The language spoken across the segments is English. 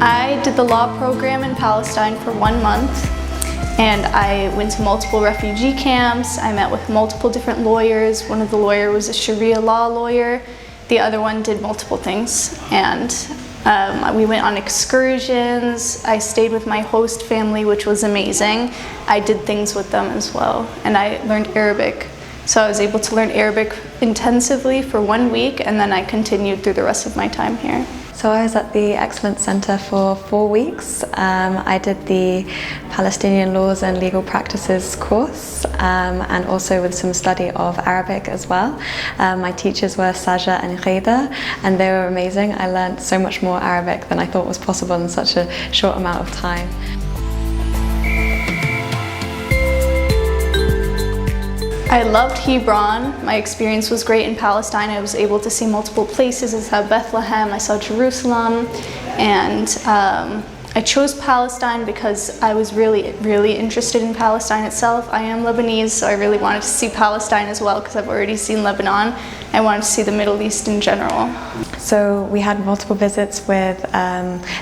I did the law program in Palestine for 1 month, and I went to multiple refugee camps. I met with multiple different lawyers. One of the lawyers was a Sharia law lawyer. The other one did multiple things, and we went on excursions. I stayed with my host family, which was amazing. I did things with them as well, and I learned Arabic. So I was able to learn Arabic intensively for 1 week, and then I continued through the rest of my time here. So I was at the Excellence Center for 4 weeks. I did the Palestinian Laws and Legal Practices course, and also with some study of Arabic as well. My teachers were Saja and Ghida, and they were amazing. I learned so much more Arabic than I thought was possible in such a short amount of time. I loved Hebron. My experience was great in Palestine. I was able to see multiple places. I saw Bethlehem, I saw Jerusalem, and I chose Palestine because I was really interested in Palestine itself. I am Lebanese, so I really wanted to see Palestine as well because I've already seen Lebanon. I wanted to see the Middle East in general. So we had multiple visits with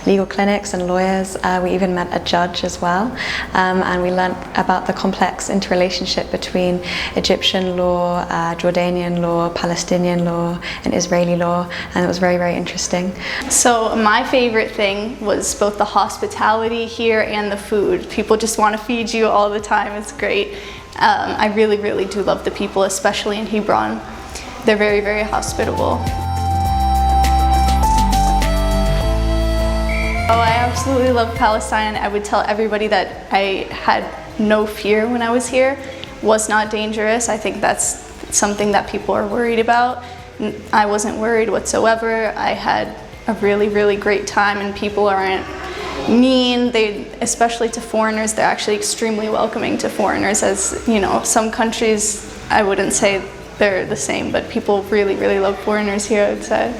legal clinics and lawyers. We even met a judge as well, and we learned about the complex interrelationship between Egyptian law, Jordanian law, Palestinian law, and Israeli law, and it was very interesting. So my favorite thing was both the hospitality here and the food. People just want to feed you all the time. It's great. I really do love the people, especially in Hebron. They're very hospitable. Oh, I absolutely love Palestine. I would tell everybody that I had no fear when I was here. Was not dangerous. I think that's something that people are worried about. I wasn't worried whatsoever. I had a really great time, and people aren't mean. Especially to foreigners, they're actually extremely welcoming to foreigners. As you know, some countries, I wouldn't say they're the same, but people really love foreigners here, I would say.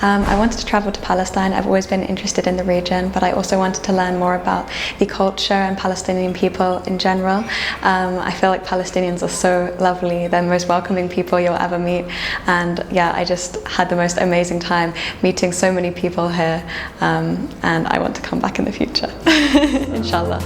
I wanted to travel to Palestine. I've always been interested in the region, but I also wanted to learn more about the culture and Palestinian people in general. I feel like Palestinians are so lovely. They're the most welcoming people you'll ever meet, and yeah, I just had the most amazing time meeting so many people here, and I want to come back in the future, inshallah.